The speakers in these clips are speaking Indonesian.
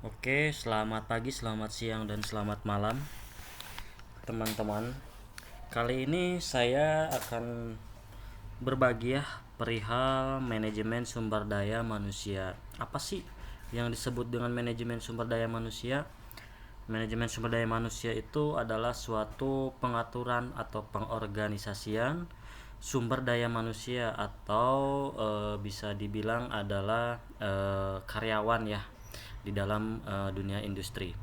Oke, selamat pagi, selamat siang, dan selamat malam, teman-teman. Kali ini saya akan berbagi perihal manajemen sumber daya manusia. Apa sih yang disebut dengan manajemen sumber daya manusia? Manajemen sumber daya manusia itu adalah suatu pengaturan atau pengorganisasian sumber daya manusia atau bisa dibilang adalah karyawan ya di dalam dunia industri.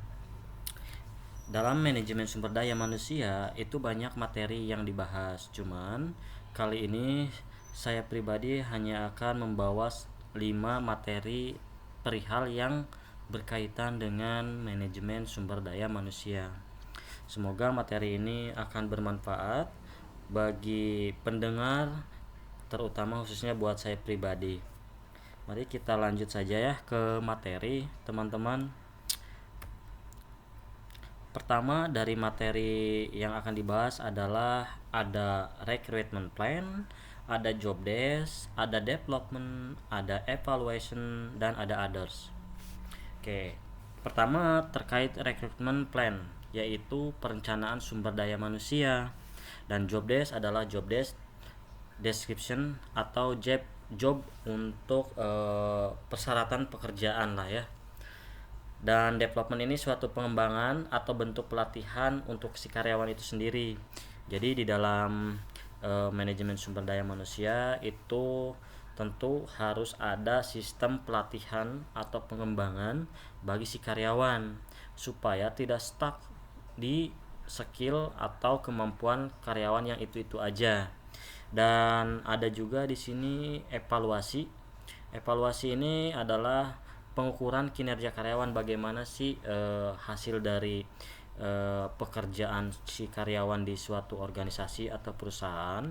Dalam manajemen sumber daya manusia itu banyak materi yang dibahas. Cuman kali ini saya pribadi hanya akan membawa 5 materi perihal yang berkaitan dengan manajemen sumber daya manusia. Semoga materi ini akan bermanfaat bagi pendengar, terutama khususnya buat saya pribadi. Mari kita lanjut saja ya ke materi, teman-teman. Pertama dari materi yang akan dibahas adalah ada recruitment plan, ada job desk, ada development, ada evaluation, dan ada others. Oke, pertama terkait recruitment plan, yaitu perencanaan sumber daya manusia, dan job desk adalah job desk description atau job untuk persyaratan pekerjaan lah ya. Dan development ini suatu pengembangan atau bentuk pelatihan untuk si karyawan itu sendiri. Jadi di dalam manajemen sumber daya manusia itu tentu harus ada sistem pelatihan atau pengembangan bagi si karyawan supaya tidak stuck di skill atau kemampuan karyawan yang itu-itu aja. Dan ada juga di sini evaluasi. Evaluasi ini adalah pengukuran kinerja karyawan, bagaimana sih hasil dari pekerjaan si karyawan di suatu organisasi atau perusahaan.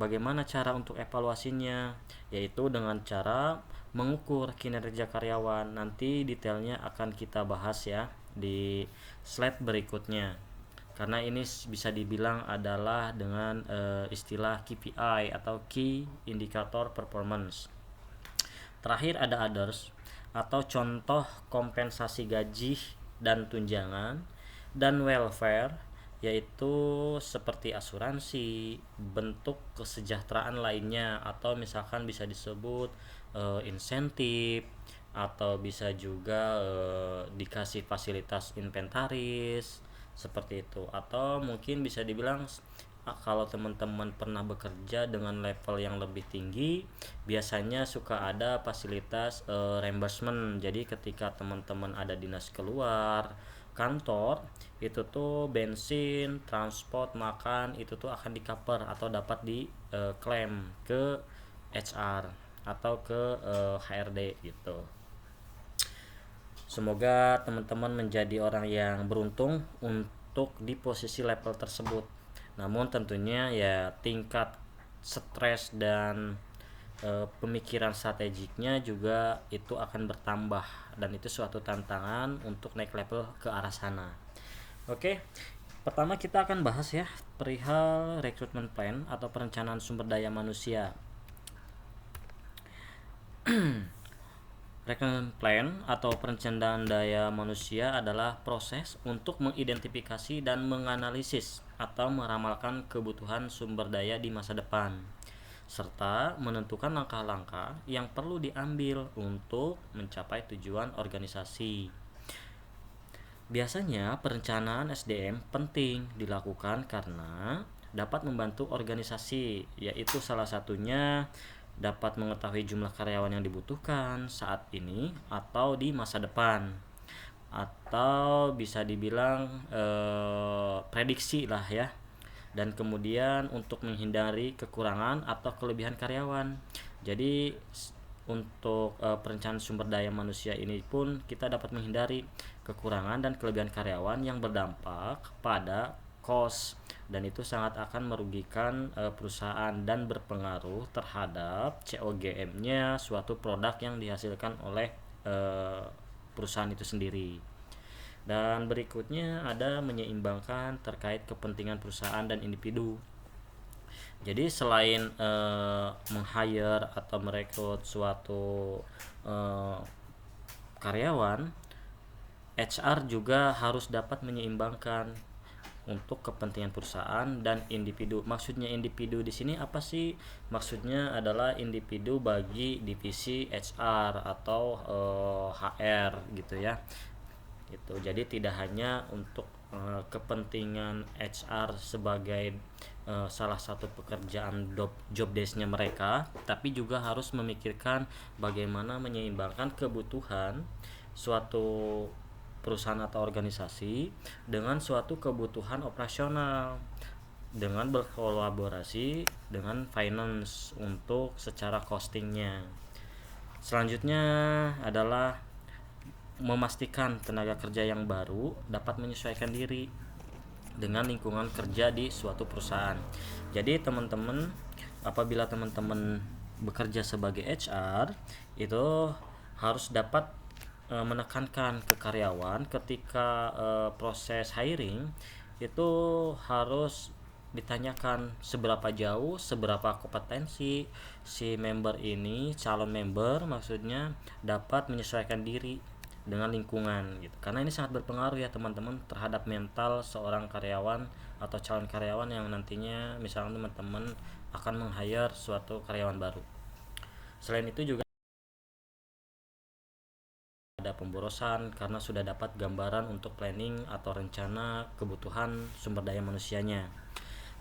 Bagaimana cara untuk evaluasinya, yaitu dengan cara mengukur kinerja karyawan. Nanti detailnya akan kita bahas ya di slide berikutnya, karena ini bisa dibilang adalah dengan istilah KPI atau Key Indicator Performance. Terakhir ada others atau contoh kompensasi gaji dan tunjangan, dan welfare yaitu seperti asuransi, bentuk kesejahteraan lainnya, atau misalkan bisa disebut insentif, atau bisa juga dikasih fasilitas inventaris seperti itu. Atau mungkin bisa dibilang kalau teman-teman pernah bekerja dengan level yang lebih tinggi, biasanya suka ada fasilitas reimbursement. Jadi ketika teman-teman ada dinas keluar kantor, itu tuh bensin, transport, makan itu tuh akan di cover atau dapat di klaim ke HR atau ke HRD gitu. Semoga teman-teman menjadi orang yang beruntung untuk di posisi level tersebut. Namun tentunya ya tingkat stres dan pemikiran strategiknya juga itu akan bertambah, dan itu suatu tantangan untuk naik level ke arah sana. Oke, pertama kita akan bahas ya perihal recruitment plan atau perencanaan sumber daya manusia. Recruitment plan atau perencanaan daya manusia adalah proses untuk mengidentifikasi dan menganalisis atau meramalkan kebutuhan sumber daya di masa depan, serta menentukan langkah-langkah yang perlu diambil untuk mencapai tujuan organisasi. Biasanya perencanaan SDM penting dilakukan karena dapat membantu organisasi, yaitu salah satunya dapat mengetahui jumlah karyawan yang dibutuhkan saat ini atau di masa depan, atau bisa dibilang prediksi lah ya. Dan kemudian untuk menghindari kekurangan atau kelebihan karyawan. Jadi untuk perencanaan sumber daya manusia ini pun kita dapat menghindari kekurangan dan kelebihan karyawan yang berdampak pada cost, dan itu sangat akan merugikan perusahaan dan berpengaruh terhadap COGM-nya suatu produk yang dihasilkan oleh perusahaan itu sendiri. Dan berikutnya ada menyeimbangkan terkait kepentingan perusahaan dan individu. Jadi selain meng-hire atau merekrut suatu karyawan, HR juga harus dapat menyeimbangkan untuk kepentingan perusahaan dan individu. Maksudnya individu di sini apa sih? Maksudnya adalah individu bagi divisi HR atau HR gitu ya. Gitu. Jadi tidak hanya untuk kepentingan HR sebagai salah satu pekerjaan job desk-nya mereka, tapi juga harus memikirkan bagaimana menyeimbangkan kebutuhan suatu perusahaan atau organisasi dengan suatu kebutuhan operasional dengan berkolaborasi dengan finance untuk secara costingnya. Selanjutnya adalah memastikan tenaga kerja yang baru dapat menyesuaikan diri dengan lingkungan kerja di suatu perusahaan. Jadi teman-teman, apabila teman-teman bekerja sebagai HR, itu harus dapat menekankan ke karyawan ketika proses hiring itu harus ditanyakan seberapa jauh, seberapa kompetensi si member ini, calon member maksudnya, dapat menyesuaikan diri dengan lingkungan gitu. Karena ini sangat berpengaruh ya teman-teman terhadap mental seorang karyawan atau calon karyawan yang nantinya misalnya teman-teman akan meng-hire suatu karyawan baru. Selain itu juga ada pemborosan karena sudah dapat gambaran untuk planning atau rencana kebutuhan sumber daya manusianya.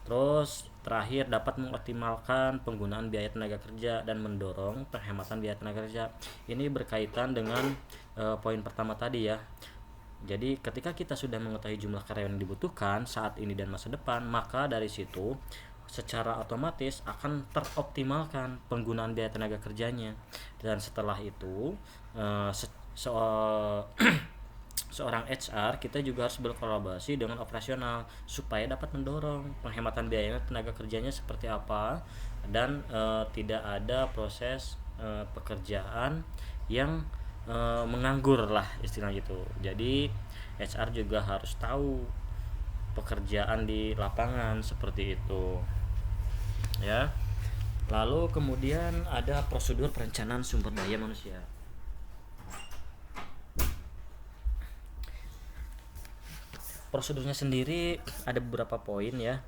Terus terakhir dapat mengoptimalkan penggunaan biaya tenaga kerja dan mendorong penghematan biaya tenaga kerja. Ini berkaitan dengan poin pertama tadi ya. Jadi ketika kita sudah mengetahui jumlah karyawan yang dibutuhkan saat ini dan masa depan, maka dari situ secara otomatis akan teroptimalkan penggunaan biaya tenaga kerjanya. Dan setelah itu seorang HR kita juga harus berkolaborasi dengan operasional supaya dapat mendorong penghematan biaya tenaga kerjanya seperti apa dan tidak ada proses pekerjaan yang menganggur lah istilahnya gitu. Jadi HR juga harus tahu pekerjaan di lapangan seperti itu ya. Lalu kemudian ada prosedur perencanaan sumber daya manusia. Prosedurnya sendiri ada beberapa poin ya.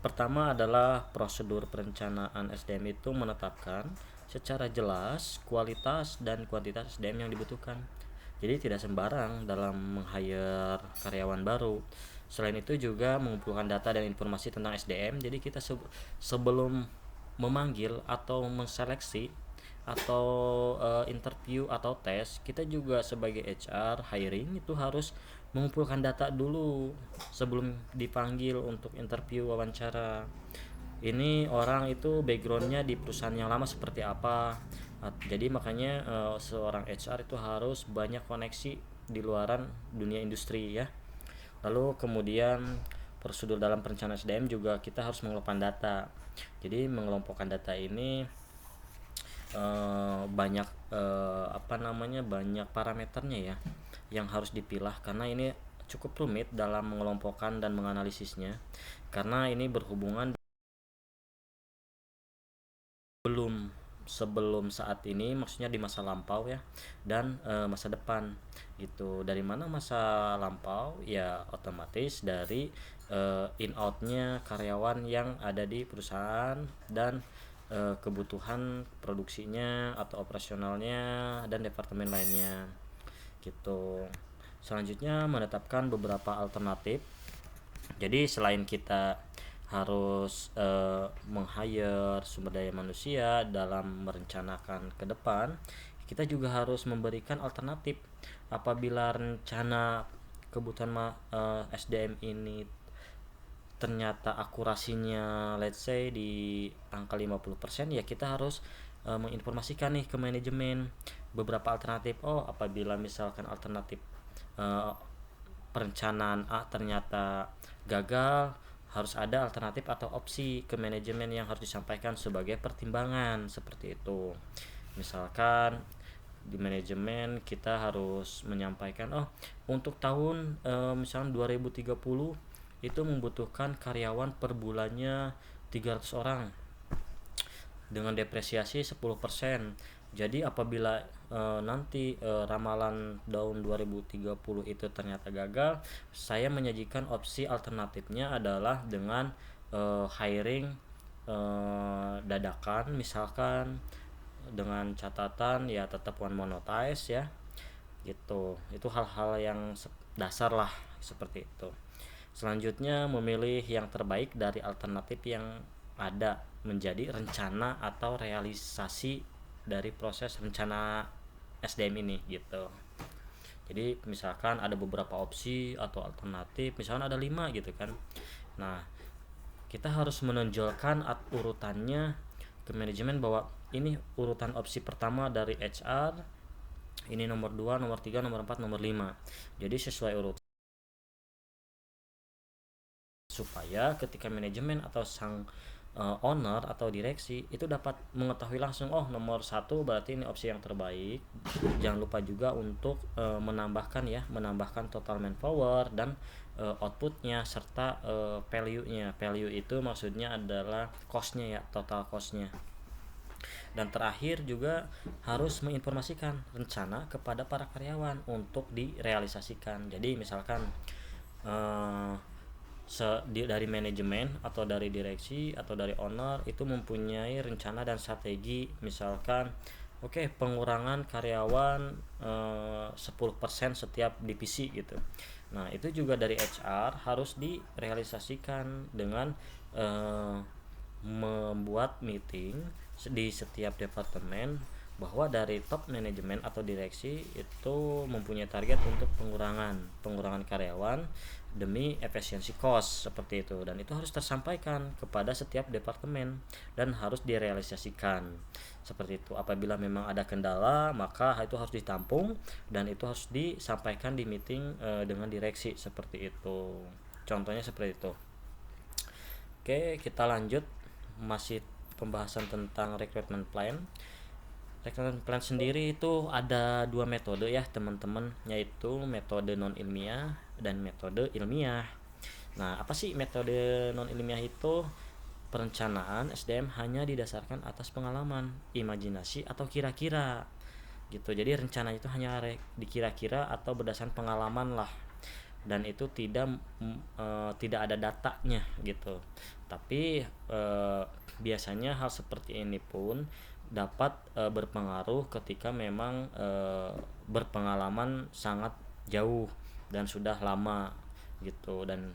Pertama adalah prosedur perencanaan SDM itu menetapkan secara jelas kualitas dan kuantitas SDM yang dibutuhkan. Jadi tidak sembarang dalam meng-hire karyawan baru. Selain itu juga mengumpulkan data dan informasi tentang SDM. Jadi kita sebelum memanggil atau menseleksi atau interview atau tes, kita juga sebagai HR hiring itu harus mengumpulkan data dulu sebelum dipanggil untuk interview wawancara. Ini orang itu backgroundnya di perusahaan yang lama seperti apa. Jadi makanya seorang HR itu harus banyak koneksi di luaran dunia industri ya. Lalu kemudian prosedur dalam perencanaan SDM juga kita harus mengelompokkan data. Jadi mengelompokkan data ini banyak banyak parameternya ya yang harus dipilah karena ini cukup rumit dalam mengelompokkan dan menganalisisnya karena ini berhubungan sebelum saat ini, maksudnya di masa lampau ya, dan masa depan gitu. Dari mana masa lampau ya otomatis dari in outnya karyawan yang ada di perusahaan dan kebutuhan produksinya atau operasionalnya dan departemen lainnya gitu. Selanjutnya menetapkan beberapa alternatif. Jadi selain kita harus meng-hire sumber daya manusia dalam merencanakan ke depan, kita juga harus memberikan alternatif apabila rencana kebutuhan SDM ini ternyata akurasinya let's say di angka 50%, ya kita harus menginformasikan nih ke manajemen beberapa alternatif. Apabila misalkan alternatif perencanaan A ternyata gagal, harus ada alternatif atau opsi ke manajemen yang harus disampaikan sebagai pertimbangan seperti itu. Misalkan di manajemen kita harus menyampaikan untuk tahun misalnya 2030 itu membutuhkan karyawan per bulannya 300 orang dengan depresiasi 10%. Jadi apabila nanti ramalan tahun 2030 itu ternyata gagal, saya menyajikan opsi alternatifnya adalah dengan hiring dadakan, misalkan dengan catatan ya tetap one monetize ya gitu. Itu hal-hal yang dasar lah seperti itu. Selanjutnya memilih yang terbaik dari alternatif yang ada menjadi rencana atau realisasi dari proses rencana SDM ini gitu. Jadi misalkan ada beberapa opsi atau alternatif, misalkan ada 5 gitu kan. Nah, kita harus menonjolkan urutannya ke manajemen bahwa ini urutan opsi pertama dari HR, ini nomor 2, nomor 3, nomor 4, nomor 5. Jadi sesuai urutan supaya ketika manajemen atau sang owner atau direksi itu dapat mengetahui langsung, oh nomor 1 berarti ini opsi yang terbaik. Jangan lupa juga untuk menambahkan total manpower dan outputnya serta value-nya. Value itu maksudnya adalah cost-nya ya, total cost-nya. Dan terakhir juga harus menginformasikan rencana kepada para karyawan untuk direalisasikan. Jadi misalkan eh, dari manajemen atau dari direksi atau dari owner itu mempunyai rencana dan strategi, misalkan pengurangan karyawan 10% setiap divisi gitu. Nah itu juga dari HR harus direalisasikan dengan membuat meeting di setiap departemen bahwa dari top manajemen atau direksi itu mempunyai target untuk pengurangan karyawan demi efisiensi cost seperti itu, dan itu harus tersampaikan kepada setiap departemen dan harus direalisasikan seperti itu. Apabila memang ada kendala maka itu harus ditampung dan itu harus disampaikan di meeting dengan direksi seperti itu. Contohnya seperti itu. Oke, kita lanjut masih pembahasan tentang recruitment plan. Recruitment plan sendiri itu ada 2 metode ya teman-teman, yaitu metode non ilmiah dan metode ilmiah. Nah, apa sih metode non ilmiah itu? Perencanaan SDM hanya didasarkan atas pengalaman, imajinasi atau kira-kira gitu. Jadi rencana itu hanya dikira-kira atau berdasarkan pengalaman lah, dan itu tidak ada datanya gitu. Tapi biasanya hal seperti ini pun dapat berpengaruh ketika memang berpengalaman sangat jauh dan sudah lama gitu, dan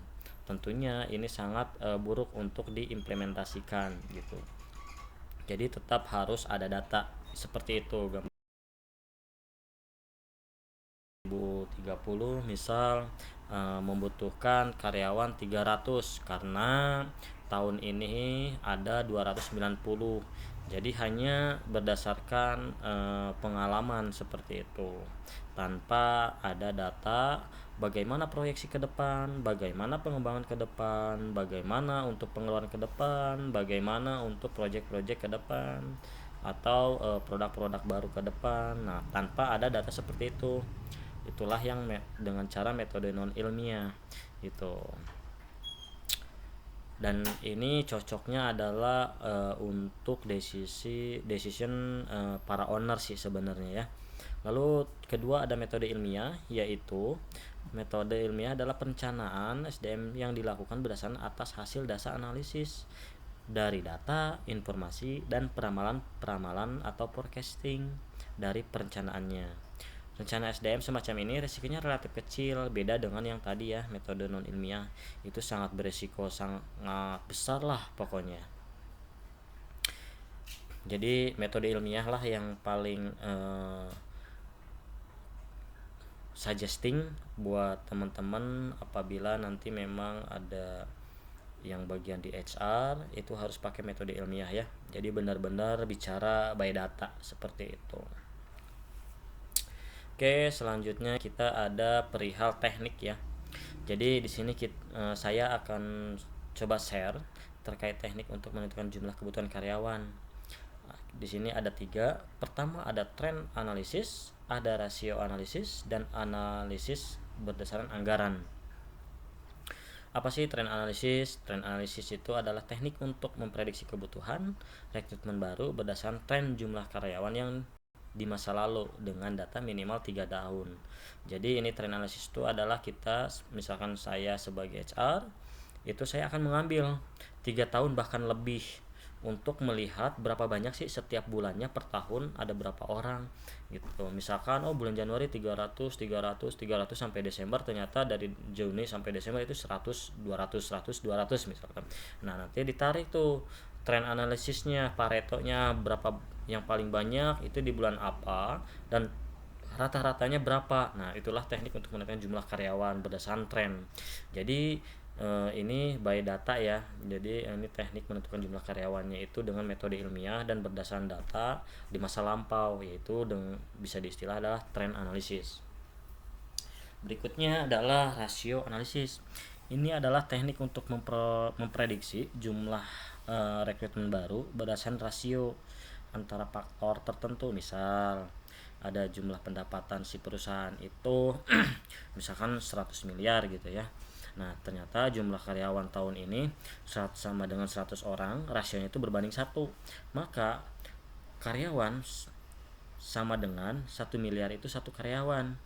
tentunya ini sangat buruk untuk diimplementasikan gitu. Jadi tetap harus ada data seperti itu. 2030 misal membutuhkan karyawan 300 karena tahun ini ada 290. Jadi hanya berdasarkan pengalaman seperti itu tanpa ada data bagaimana proyeksi ke depan, bagaimana pengembangan ke depan, bagaimana untuk pengeluaran ke depan, bagaimana untuk proyek-proyek ke depan atau produk-produk baru ke depan. Nah, tanpa ada data seperti itu, itulah yang dengan cara metode non ilmiah gitu. Dan ini cocoknya adalah untuk decision para owner sih sebenarnya ya. Lalu kedua ada metode ilmiah, yaitu metode ilmiah adalah perencanaan SDM yang dilakukan berdasarkan atas hasil dasar analisis dari data, informasi, dan peramalan atau forecasting dari perencanaannya. Rencana SDM semacam ini resikonya relatif kecil, beda dengan yang tadi ya, metode non ilmiah. Itu sangat beresiko, sangat besar lah pokoknya. Jadi metode ilmiah lah yang paling suggesting buat teman-teman apabila nanti memang ada yang bagian di HR itu harus pakai metode ilmiah ya. Jadi benar-benar bicara by data seperti itu. Oke, selanjutnya kita ada perihal teknik ya. Jadi di sini saya akan coba share terkait teknik untuk menentukan jumlah kebutuhan karyawan. Nah, di sini ada 3. Pertama ada trend analisis, ada rasio analisis, dan analisis berdasarkan anggaran. Apa sih trend analisis? Trend analisis itu adalah teknik untuk memprediksi kebutuhan rekrutmen baru berdasarkan tren jumlah karyawan yang di masa lalu dengan data minimal 3 tahun. Jadi ini trend analysis itu adalah kita, misalkan saya sebagai HR, itu saya akan mengambil 3 tahun bahkan lebih untuk melihat berapa banyak sih setiap bulannya per tahun ada berapa orang gitu. Misalkan bulan Januari 300 300 300 sampai Desember, ternyata dari Juni sampai Desember itu 100 200 100 200 misalkan. Nah, nanti ditarik tuh trend analisisnya, paretonya berapa yang paling banyak itu di bulan apa dan rata-ratanya berapa. Nah, itulah teknik untuk menentukan jumlah karyawan berdasarkan tren. Jadi ini by data ya. Jadi ini teknik menentukan jumlah karyawannya itu dengan metode ilmiah dan berdasarkan data di masa lampau, yaitu bisa diistilah adalah trend analysis. Berikutnya adalah rasio analisis. Ini adalah teknik untuk memprediksi jumlah rekrutmen baru berdasarkan rasio antara faktor tertentu. Misal ada jumlah pendapatan si perusahaan itu misalkan 100 miliar gitu ya. Nah, ternyata jumlah karyawan tahun ini sama dengan 100 orang, rasionya itu berbanding 1. Maka karyawan sama dengan 1 miliar itu 1 karyawan.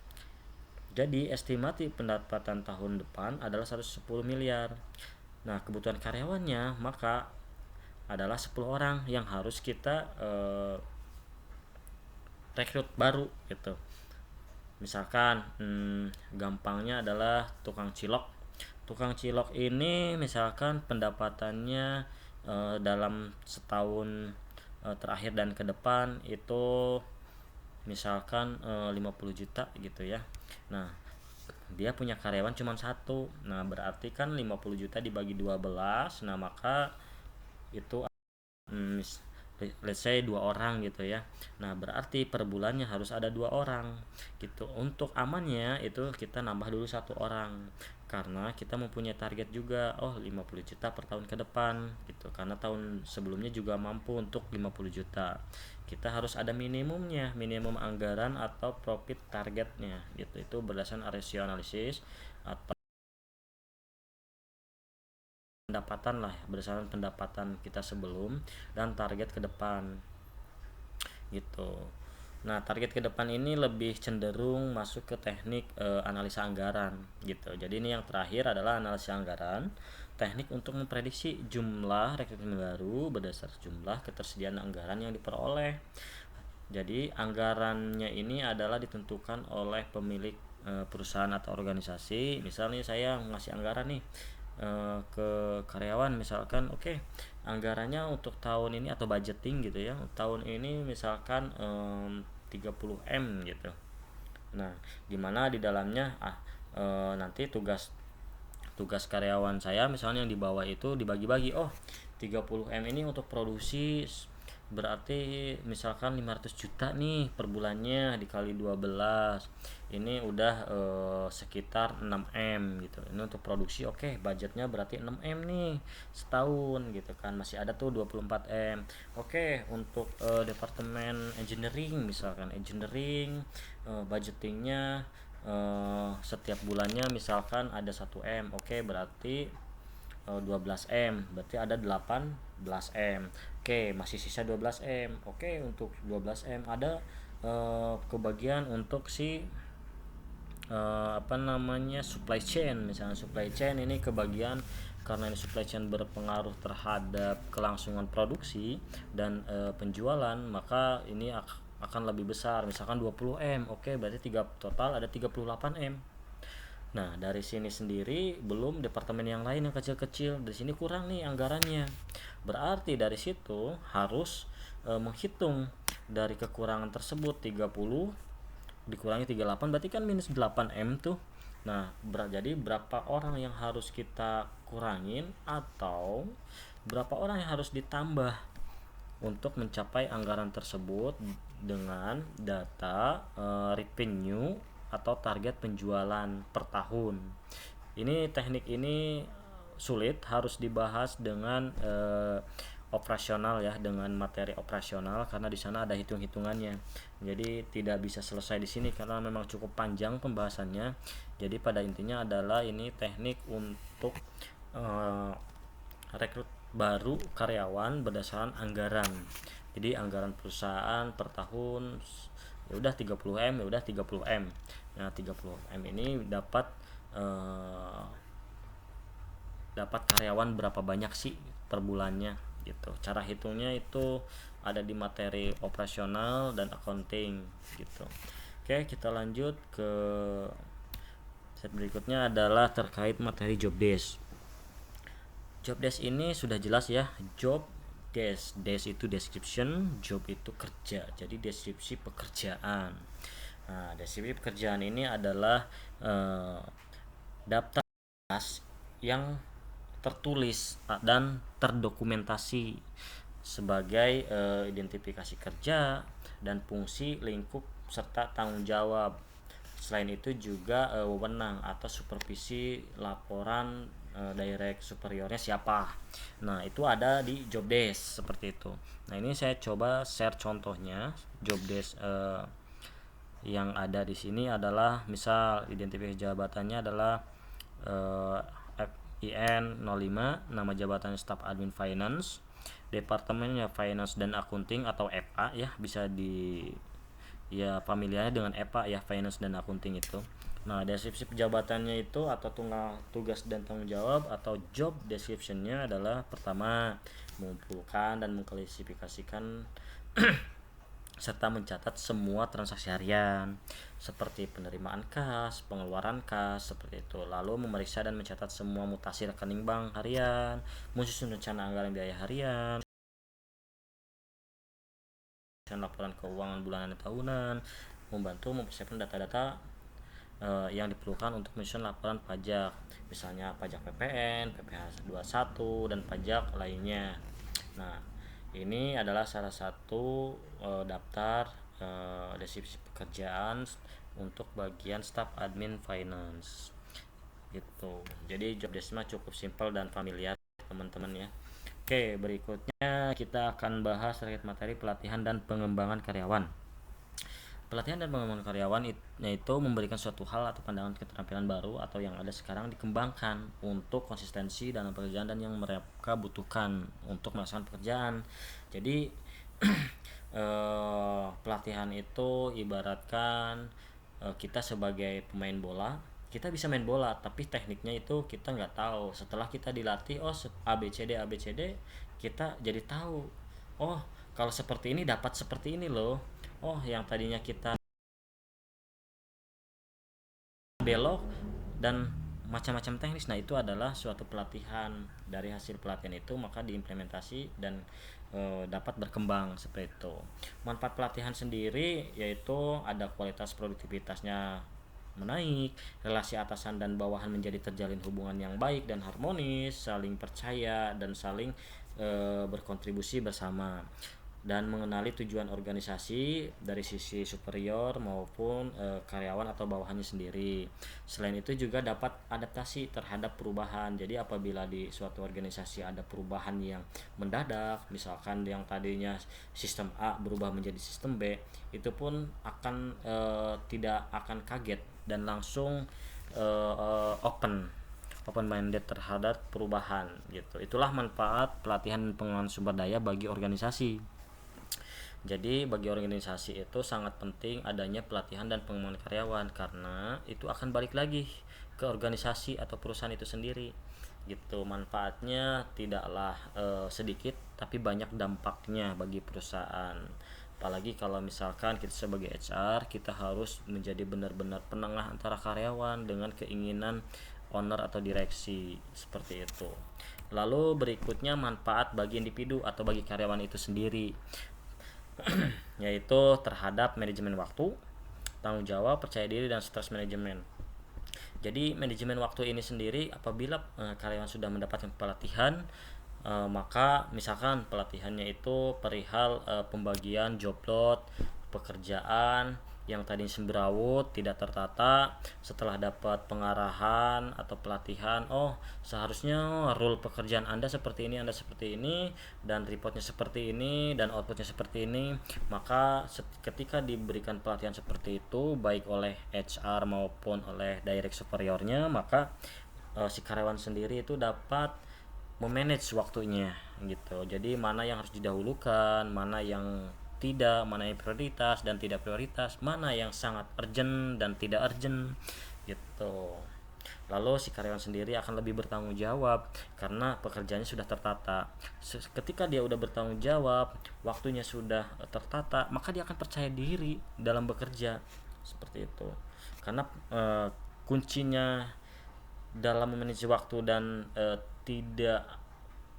Jadi estimasi pendapatan tahun depan adalah 110 miliar. Nah, kebutuhan karyawannya maka adalah 10 orang yang harus kita rekrut baru gitu. Misalkan gampangnya adalah tukang cilok. Tukang cilok ini misalkan pendapatannya dalam setahun terakhir dan ke depan itu misalkan 50 juta gitu ya. Nah, dia punya karyawan cuma 1. Nah, berarti kan 50 juta dibagi 12. Nah, maka itu let's say 2 orang gitu ya. Nah, berarti per bulannya harus ada 2 orang gitu. Untuk amannya itu kita nambah dulu 1 orang karena kita mempunyai target juga 50 juta per tahun ke depan gitu. Karena tahun sebelumnya juga mampu untuk 50 juta. Kita harus ada minimumnya, minimum anggaran atau profit targetnya gitu. Itu berdasarkan rasio analisis atau pendapatan lah, berdasarkan pendapatan kita sebelum dan target ke depan gitu. Nah, target ke depan ini lebih cenderung masuk ke teknik analisa anggaran gitu. Jadi ini yang terakhir adalah analisa anggaran, teknik untuk memprediksi jumlah rekrutmen baru berdasar jumlah ketersediaan anggaran yang diperoleh. Jadi anggarannya ini adalah ditentukan oleh pemilik perusahaan atau organisasi. Misalnya saya ngasih anggaran nih ke karyawan, misalkan anggarannya untuk tahun ini atau budgeting gitu ya, tahun ini misalkan 30M gitu. Nah, dimana di dalamnya nanti tugas karyawan saya misalnya yang di bawah itu dibagi-bagi. 30M ini untuk produksi, berarti misalkan 500 juta nih per bulannya dikali 12, ini udah sekitar 6M gitu. Ini untuk produksi, budgetnya berarti 6M nih setahun gitu kan, masih ada tuh 24M. Untuk departemen engineering misalkan budgetingnya setiap bulannya misalkan ada 1M, berarti 12M, berarti ada 18M. Masih sisa 12M. Untuk 12M ada kebagian untuk si supply chain. Misalnya supply chain ini kebagian karena ini supply chain berpengaruh terhadap kelangsungan produksi dan penjualan, maka ini akan lebih besar, misalkan 20M. Berarti total ada 38M. Nah, dari sini sendiri belum departemen yang lain yang kecil-kecil. Di sini kurang nih anggarannya. Berarti dari situ harus menghitung dari kekurangan tersebut 30 dikurangi 38, berarti kan minus 8M tuh. Nah, jadi berapa orang yang harus kita kurangin atau berapa orang yang harus ditambah untuk mencapai anggaran tersebut dengan data revenue atau target penjualan per tahun. Ini teknik ini sulit, harus dibahas dengan operasional ya, dengan materi operasional karena di sana ada hitung-hitungannya. Jadi tidak bisa selesai di sini karena memang cukup panjang pembahasannya. Jadi pada intinya adalah ini teknik untuk rekrut baru karyawan berdasarkan anggaran. Jadi anggaran perusahaan per tahun ya udah 30M, ya udah 30M. Nah 30M ini eh, dapat karyawan berapa banyak sih per bulannya gitu. Cara hitungnya itu ada di materi operasional dan accounting gitu. Oke, kita lanjut ke set berikutnya adalah terkait materi job desk. Job desk ini sudah jelas ya, job desk itu description, job itu kerja, jadi deskripsi pekerjaan. Nah, deskripsi pekerjaan ini adalah daftar yang tertulis dan terdokumentasi sebagai identifikasi kerja dan fungsi lingkup serta tanggung jawab. Selain itu juga wewenang atau supervisi laporan direct superiornya siapa. Nah, itu ada di job desk seperti itu. Nah, ini saya coba share contohnya job desk yang ada di sini adalah misal identifikasi jabatannya adalah FIN 05, nama jabatannya Staff Admin Finance, departemennya Finance dan Accounting atau FA ya, bisa di ya familiarnya dengan FA ya, Finance dan Accounting itu. Nah, deskripsi pejabatannya itu atau tugas dan tanggung jawab atau job descriptionnya adalah pertama mengumpulkan dan mengklasifikasikan serta mencatat semua transaksi harian seperti penerimaan kas, pengeluaran kas seperti itu. Lalu memeriksa dan mencatat semua mutasi rekening bank harian, menyusun rencana anggaran biaya harian, laporan keuangan bulanan dan tahunan, membantu mempersiapkan data-data yang diperlukan untuk menyusun laporan pajak, misalnya pajak PPN, PPh 21 dan pajak lainnya. Nah, ini adalah salah satu daftar deskripsi pekerjaan untuk bagian staff admin finance gitu. Jadi job desk cukup simpel dan familiar teman-teman ya. Oke, berikutnya kita akan bahas terkait materi pelatihan dan pengembangan karyawan. Pelatihan dan pengembangan karyawan yaitu memberikan suatu hal atau pandangan keterampilan baru atau yang ada sekarang dikembangkan untuk konsistensi dalam pekerjaan dan yang mereka butuhkan untuk melaksanakan pekerjaan. Jadi pelatihan itu ibaratkan kita sebagai pemain bola, kita bisa main bola tapi tekniknya itu kita nggak tahu. Setelah kita dilatih, oh ABCD ABCD, kita jadi tahu, oh kalau seperti ini dapat seperti ini loh. Oh, yang tadinya kita belok dan macam-macam teknis. Nah, itu adalah suatu pelatihan. Dari hasil pelatihan itu maka diimplementasi dan dapat berkembang seperti itu. Manfaat pelatihan sendiri yaitu ada kualitas produktivitasnya menaik, relasi atasan dan bawahan menjadi terjalin hubungan yang baik dan harmonis, saling percaya dan saling berkontribusi bersama, dan mengenali tujuan organisasi dari sisi superior maupun karyawan atau bawahannya sendiri. Selain itu juga dapat adaptasi terhadap perubahan. Jadi apabila di suatu organisasi ada perubahan yang mendadak, misalkan yang tadinya sistem A berubah menjadi sistem B, itu pun akan tidak akan kaget dan langsung open minded terhadap perubahan gitu. Itulah manfaat pelatihan pengembangan sumber daya bagi organisasi. Jadi bagi organisasi itu sangat penting adanya pelatihan dan pengembangan karyawan karena itu akan balik lagi ke organisasi atau perusahaan itu sendiri gitu. Manfaatnya tidaklah sedikit tapi banyak dampaknya bagi perusahaan. Apalagi kalau misalkan kita sebagai HR kita harus menjadi benar-benar penengah antara karyawan dengan keinginan owner atau direksi seperti itu. Lalu berikutnya manfaat bagi individu atau bagi karyawan itu sendiri yaitu terhadap manajemen waktu, tanggung jawab, percaya diri dan stres manajemen. Jadi manajemen waktu ini sendiri apabila karyawan sudah mendapatkan pelatihan, maka misalkan pelatihannya itu perihal pembagian job load, pekerjaan yang tadinya semberawut tidak tertata, setelah dapat pengarahan atau pelatihan, oh seharusnya rule pekerjaan Anda seperti ini dan reportnya seperti ini dan outputnya seperti ini. Maka ketika diberikan pelatihan seperti itu baik oleh HR maupun oleh direct superiornya, maka si karyawan sendiri itu dapat memanage waktunya gitu. Jadi mana yang harus didahulukan, mana yang tidak, mana yang prioritas dan tidak prioritas, mana yang sangat urgent dan tidak urgent gitu. Lalu si karyawan sendiri akan lebih bertanggung jawab karena pekerjaannya sudah tertata. Ketika dia udah bertanggung jawab, waktunya sudah tertata, maka dia akan percaya diri dalam bekerja seperti itu. Karena kuncinya dalam memanage waktu dan tidak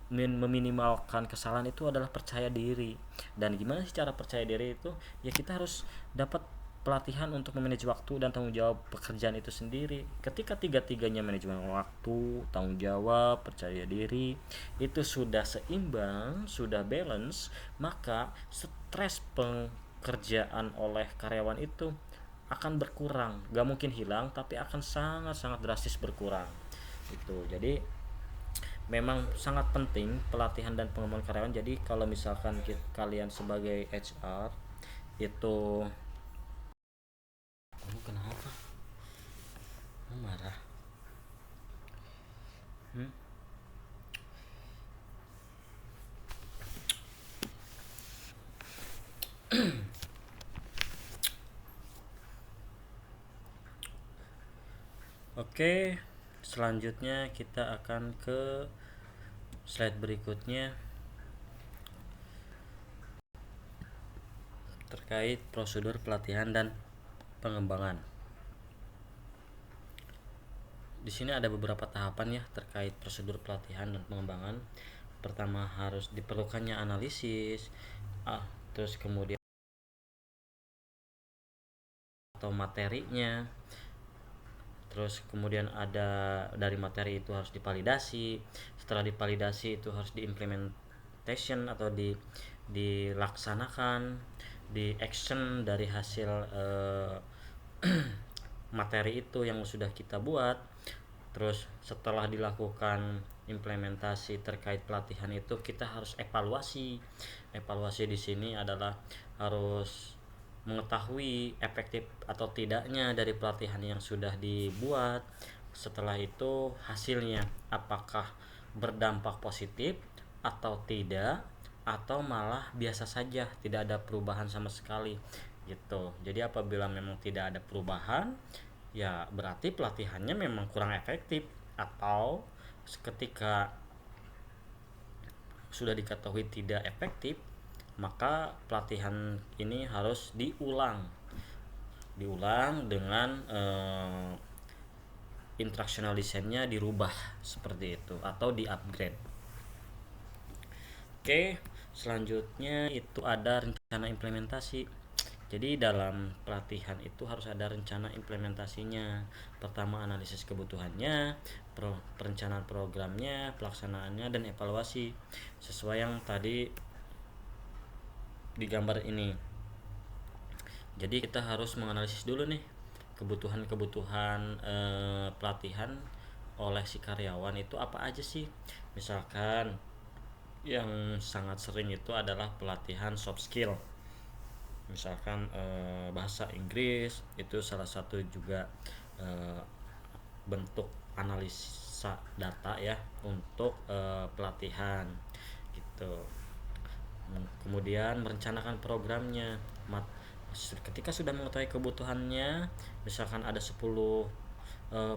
meminimalkan kesalahan itu adalah percaya diri. Dan gimana sih cara percaya diri itu? Ya kita harus dapat pelatihan untuk memanage waktu dan tanggung jawab pekerjaan itu sendiri. Ketika tiga-tiganya, manajemen waktu, tanggung jawab, percaya diri, itu sudah seimbang, sudah balance, maka stres pekerjaan oleh karyawan itu akan berkurang. Gak mungkin hilang, tapi akan sangat-sangat drastis berkurang. Itu. Jadi memang sangat penting pelatihan dan pengembangan karyawan. Jadi kalau misalkan kalian sebagai HR itu, kamu kenapa? Kamu marah? Hmm? Oke, selanjutnya kita akan ke slide berikutnya terkait prosedur pelatihan dan pengembangan. Di sini ada beberapa tahapan ya terkait prosedur pelatihan dan pengembangan. Pertama, harus diperlukannya analisis, terus kemudian atau materinya, terus kemudian ada dari materi itu harus divalidasi. Setelah divalidasi itu harus diimplementation atau dilaksanakan, di action dari hasil materi itu yang sudah kita buat. Terus setelah dilakukan implementasi terkait pelatihan itu kita harus evaluasi. Evaluasi di sini adalah harus mengetahui efektif atau tidaknya dari pelatihan yang sudah dibuat. Setelah itu hasilnya apakah berdampak positif atau tidak, atau malah biasa saja, tidak ada perubahan sama sekali gitu. Jadi apabila memang tidak ada perubahan, ya berarti pelatihannya memang kurang efektif. Atau ketika sudah diketahui tidak efektif, maka pelatihan ini harus diulang dengan instructional design-nya dirubah seperti itu atau di-upgrade. Oke, selanjutnya itu ada rencana implementasi. Jadi dalam pelatihan itu harus ada rencana implementasinya. Pertama, analisis kebutuhannya, perencanaan programnya, pelaksanaannya, dan evaluasi sesuai yang tadi digambar ini. Jadi kita harus menganalisis dulu nih kebutuhan-kebutuhan pelatihan oleh si karyawan itu apa aja sih. Misalkan yang sangat sering itu adalah pelatihan soft skill. Misalkan bahasa Inggris itu salah satu juga bentuk analisa data ya untuk pelatihan gitu. Kemudian merencanakan programnya. Ketika sudah mengetahui kebutuhannya, misalkan ada 10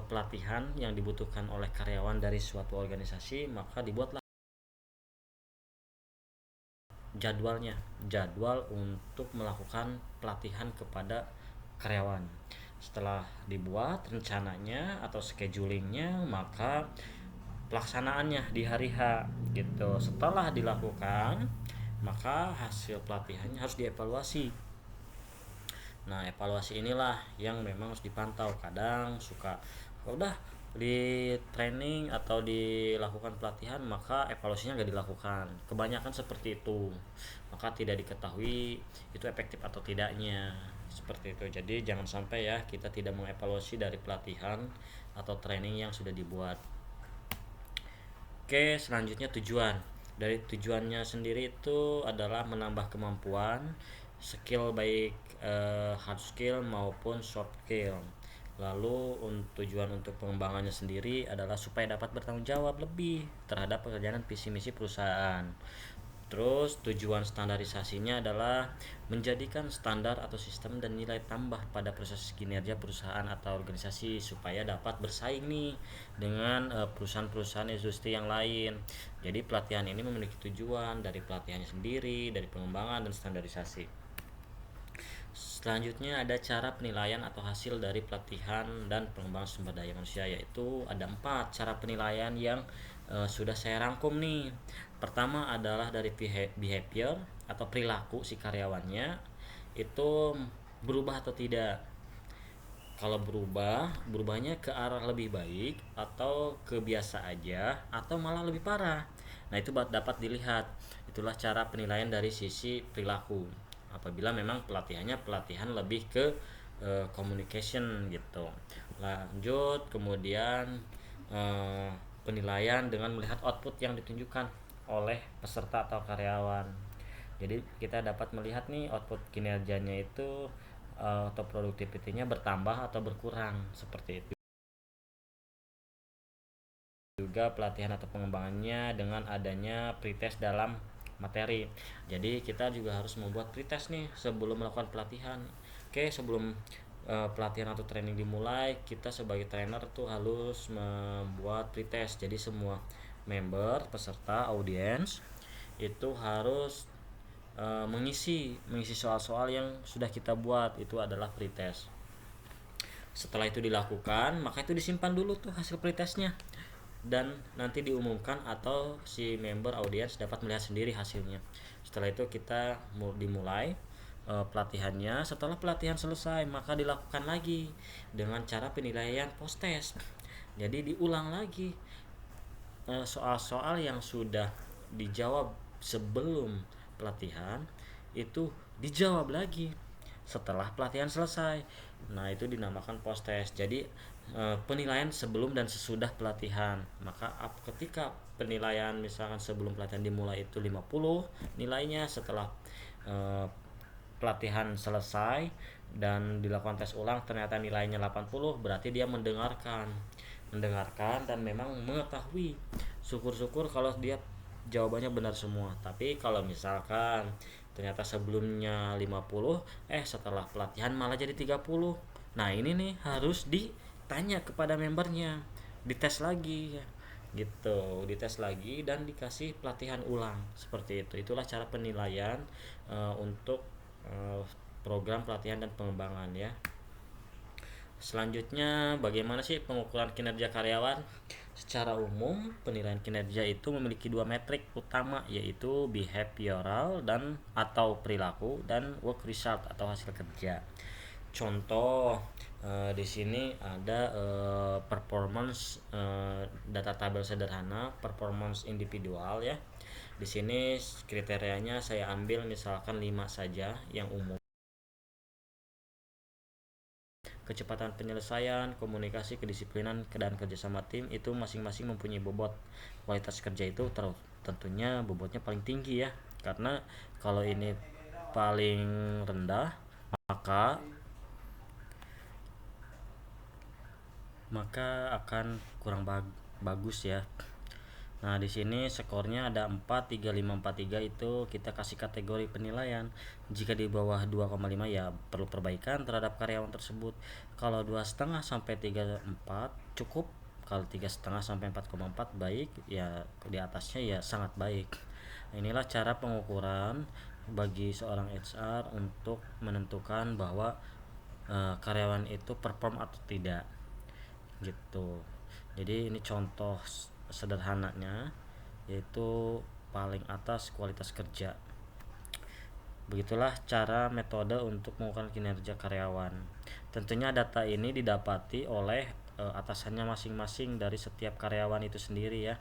pelatihan yang dibutuhkan oleh karyawan dari suatu organisasi, maka dibuatlah jadwal untuk melakukan pelatihan kepada karyawan. Setelah dibuat rencananya atau schedulingnya, maka pelaksanaannya di hari H gitu. Setelah dilakukan, maka hasil pelatihannya harus dievaluasi. Nah, evaluasi inilah yang memang harus dipantau. Kadang suka udah di training atau dilakukan pelatihan maka evaluasinya nggak dilakukan, kebanyakan seperti itu, maka tidak diketahui itu efektif atau tidaknya seperti itu. Jadi jangan sampai ya kita tidak mengevaluasi dari pelatihan atau training yang sudah dibuat. Oke, selanjutnya tujuan. Dari tujuannya sendiri itu adalah menambah kemampuan skill baik hard skill maupun soft skill. Lalu tujuan untuk pengembangannya sendiri adalah supaya dapat bertanggung jawab lebih terhadap pekerjaan dan visi misi perusahaan. Terus tujuan standarisasinya adalah menjadikan standar atau sistem dan nilai tambah pada proses kinerja perusahaan atau organisasi supaya dapat bersaing nih dengan perusahaan-perusahaan industri yang lain. Jadi pelatihan ini memiliki tujuan dari pelatihannya sendiri, dari pengembangan dan standarisasi. Selanjutnya ada cara penilaian atau hasil dari pelatihan dan pengembangan sumber daya manusia, yaitu ada 4 cara penilaian yang sudah saya rangkum nih. Pertama adalah dari behavior atau perilaku si karyawannya itu berubah atau tidak. Kalau berubahnya ke arah lebih baik atau ke biasa aja atau malah lebih parah. Nah, itu dapat dilihat. Itulah cara penilaian dari sisi perilaku. Apabila memang pelatihan lebih ke communication gitu. Lanjut, kemudian penilaian dengan melihat output yang ditunjukkan oleh peserta atau karyawan. Jadi kita dapat melihat nih output kinerjanya itu atau produktivitinya bertambah atau berkurang seperti itu. Juga pelatihan atau pengembangannya dengan adanya pretest dalam materi. Jadi kita juga harus membuat pretest nih sebelum melakukan pelatihan. Oke, sebelum pelatihan atau training dimulai, kita sebagai trainer tuh harus membuat pretest. Jadi semua member, peserta, audiens itu harus mengisi soal-soal yang sudah kita buat, itu adalah pretest. Setelah itu dilakukan, maka itu disimpan dulu tuh hasil pretestnya dan nanti diumumkan atau si member audiens dapat melihat sendiri hasilnya. Setelah itu kita dimulai pelatihannya. Setelah pelatihan selesai, maka dilakukan lagi dengan cara penilaian post test. Jadi diulang lagi soal-soal yang sudah dijawab sebelum pelatihan itu dijawab lagi setelah pelatihan selesai. Nah, itu dinamakan post test. Jadi penilaian sebelum dan sesudah pelatihan. Maka ketika penilaian misalkan sebelum pelatihan dimulai itu 50 nilainya, setelah pelatihan selesai dan dilakukan tes ulang ternyata nilainya 80, berarti dia mendengarkan dan memang mengetahui. Syukur-syukur kalau dia jawabannya benar semua. Tapi kalau misalkan ternyata sebelumnya 50, setelah pelatihan malah jadi 30. Nah, ini nih harus ditanya kepada membernya, dites lagi ya. Gitu, dites lagi dan dikasih pelatihan ulang seperti itu. Itulah cara penilaian untuk program pelatihan dan pengembangan ya. Selanjutnya, bagaimana sih pengukuran kinerja karyawan? Secara umum, penilaian kinerja itu memiliki 2 metrik utama, yaitu behavioral dan atau perilaku dan work result atau hasil kerja. Contoh di sini ada performance data tabel sederhana, performance individual ya. Di sini kriterianya saya ambil misalkan 5 saja yang umum. Kecepatan penyelesaian, komunikasi, kedisiplinan, dan kerjasama tim itu masing-masing mempunyai bobot. Kualitas kerja itu tentunya bobotnya paling tinggi ya, karena kalau ini paling rendah maka akan kurang bagus ya. Nah, di sini skornya ada 4, 3, 5, 4, 3 itu kita kasih kategori penilaian. Jika di bawah 2,5 ya perlu perbaikan terhadap karyawan tersebut. Kalau 2,5 sampai 3,4 cukup. Kalau 3,5 sampai 4,4 baik, ya di atasnya ya sangat baik. Nah, inilah cara pengukuran bagi seorang HR untuk menentukan bahwa karyawan itu perform atau tidak. Gitu. Jadi ini contoh sederhananya, yaitu paling atas kualitas kerja. Begitulah cara metode untuk mengukur kinerja karyawan. Tentunya data ini didapati oleh atasannya masing-masing dari setiap karyawan itu sendiri ya.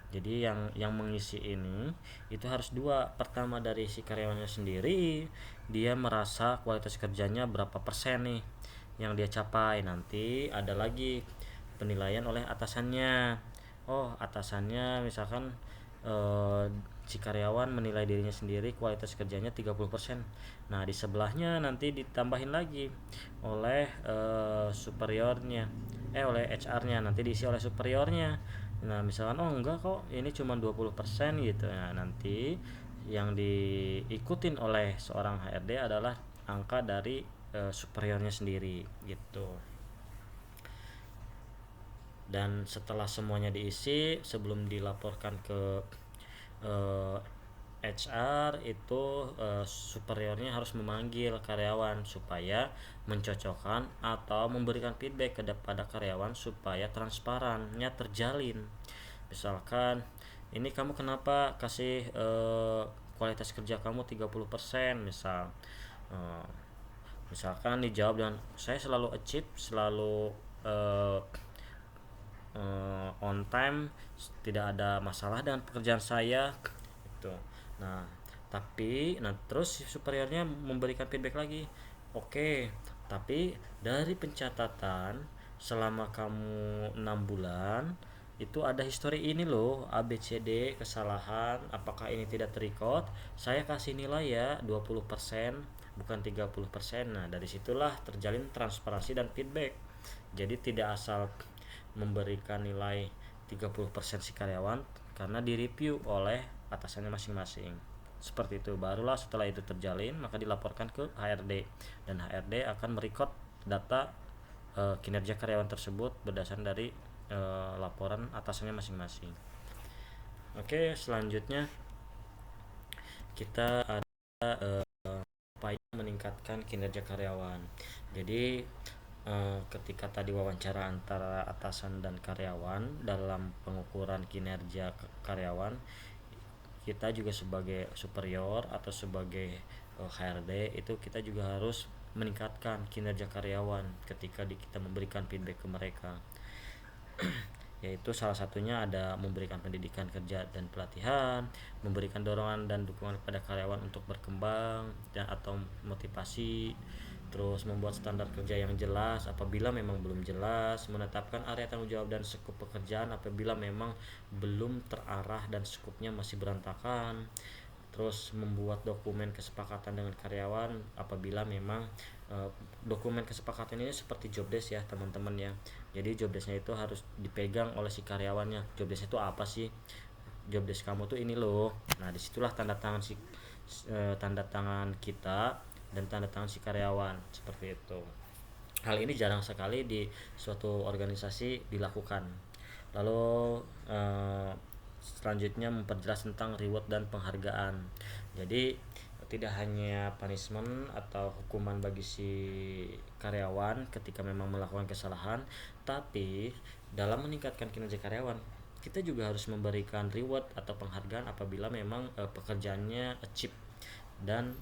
Jadi yang mengisi ini itu harus 2. Pertama dari si karyawannya sendiri, dia merasa kualitas kerjanya berapa persen nih yang dia capai. Nanti ada lagi penilaian oleh atasannya. Oh, atasannya misalkan si karyawan menilai dirinya sendiri kualitas kerjanya 30%. Nah, di sebelahnya nanti ditambahin lagi oleh superiornya, oleh HR-nya, nanti diisi oleh superiornya. Nah, misalkan oh enggak kok, ini cuma 20% gitu. Nah, nanti yang diikutin oleh seorang HRD adalah angka dari superiornya sendiri gitu. Dan setelah semuanya diisi, sebelum dilaporkan ke eh, HR itu superiornya harus memanggil karyawan supaya mencocokkan atau memberikan feedback kepada karyawan supaya transparannya terjalin. Misalkan ini kamu kenapa kasih kualitas kerja kamu 30% misal. Eh, Misalkan dijawab dengan saya selalu achieve, selalu eh, on time, tidak ada masalah dengan pekerjaan saya gitu. Nah, terus superiornya memberikan feedback lagi. Oke, tapi dari pencatatan selama kamu 6 bulan itu ada history ini loh, ABCD kesalahan, apakah ini tidak terrecord, saya kasih nilai ya 20% bukan 30%. Nah, dari situlah terjalin transparansi dan feedback. Jadi tidak asal memberikan nilai 30% si karyawan karena direview oleh atasannya masing-masing. Seperti itu. Barulah setelah itu terjalin maka dilaporkan ke HRD, dan HRD akan merecord data kinerja karyawan tersebut berdasarkan dari laporan atasannya masing-masing. Oke, selanjutnya kita ada upaya meningkatkan kinerja karyawan. Jadi ketika tadi wawancara antara atasan dan karyawan dalam pengukuran kinerja karyawan, kita juga sebagai superior atau sebagai HRD itu kita juga harus meningkatkan kinerja karyawan ketika kita memberikan feedback ke mereka. Yaitu salah satunya ada memberikan pendidikan kerja dan pelatihan, memberikan dorongan dan dukungan kepada karyawan untuk berkembang dan atau motivasi, terus membuat standar kerja yang jelas apabila memang belum jelas, menetapkan area tanggung jawab dan skup pekerjaan apabila memang belum terarah dan skupnya masih berantakan, terus membuat dokumen kesepakatan dengan karyawan apabila memang dokumen kesepakatan ini seperti job desk ya teman-teman ya. Jadi job desknya itu harus dipegang oleh si karyawannya. Job desk itu apa sih? Job desk kamu tuh ini loh. Nah, disitulah tanda tangan kita dan tanda tangan si karyawan seperti itu. Hal ini jarang sekali di suatu organisasi dilakukan. Lalu selanjutnya memperjelas tentang reward dan penghargaan. Jadi tidak hanya punishment atau hukuman bagi si karyawan ketika memang melakukan kesalahan, tapi dalam meningkatkan kinerja karyawan kita juga harus memberikan reward atau penghargaan apabila memang pekerjaannya achieve dan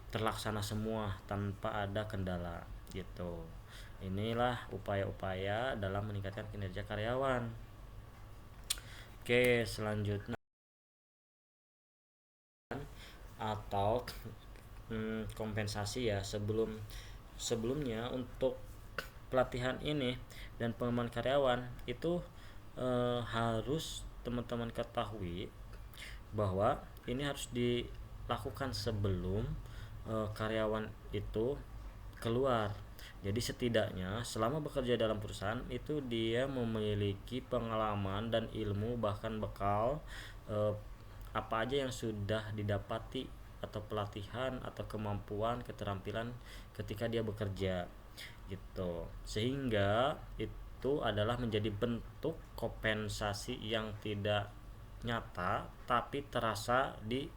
terlaksana semua tanpa ada kendala gitu. Inilah upaya-upaya dalam meningkatkan kinerja karyawan. Oke, selanjutnya atau kompensasi ya. Sebelumnya untuk pelatihan ini dan pengembangan karyawan itu harus teman-teman ketahui bahwa ini harus dilakukan sebelum karyawan itu keluar. Jadi setidaknya selama bekerja dalam perusahaan itu dia memiliki pengalaman dan ilmu bahkan bekal apa aja yang sudah didapati atau pelatihan atau kemampuan keterampilan ketika dia bekerja gitu. Sehingga itu adalah menjadi bentuk kompensasi yang tidak nyata tapi terasa di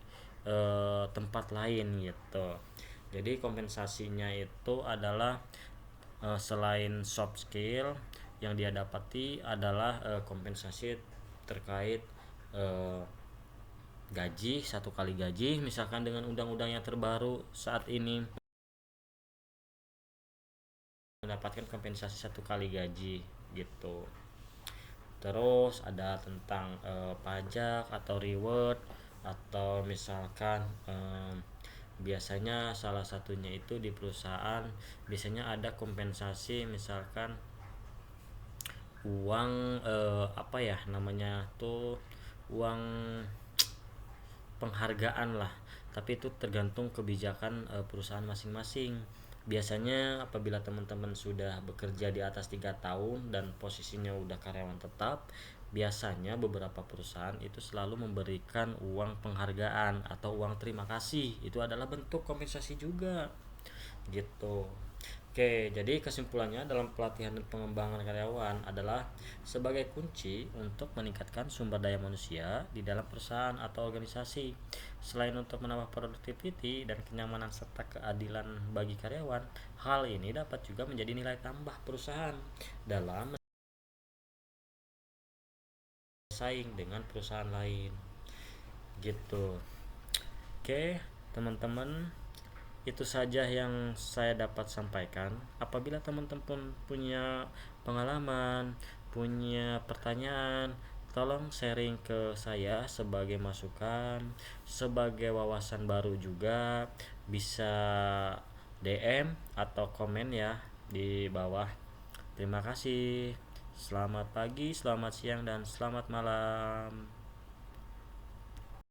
tempat lain gitu. Jadi kompensasinya itu adalah selain soft skill yang dia dapati adalah kompensasi terkait gaji, satu kali gaji, misalkan dengan undang-undang yang terbaru saat ini mendapatkan kompensasi satu kali gaji gitu. Terus ada tentang pajak atau reward, atau misalkan biasanya salah satunya itu di perusahaan biasanya ada kompensasi, misalkan uang apa ya namanya tuh, uang penghargaan lah, tapi itu tergantung kebijakan perusahaan masing-masing. Biasanya apabila teman-teman sudah bekerja di atas 3 tahun dan posisinya udah karyawan tetap, biasanya beberapa perusahaan itu selalu memberikan uang penghargaan atau uang terima kasih. Itu adalah bentuk kompensasi juga gitu. Oke, jadi kesimpulannya dalam pelatihan dan pengembangan karyawan adalah sebagai kunci untuk meningkatkan sumber daya manusia di dalam perusahaan atau organisasi. Selain untuk menambah productivity dan kenyamanan serta keadilan bagi karyawan, hal ini dapat juga menjadi nilai tambah perusahaan dalam bersaing dengan perusahaan lain. Gitu. Oke, teman-teman, itu saja yang saya dapat sampaikan. Apabila teman-teman punya pengalaman, punya pertanyaan, tolong sharing ke saya sebagai masukan, sebagai wawasan baru juga. Bisa DM atau komen ya di bawah. Terima kasih. Selamat pagi, selamat siang, dan selamat malam.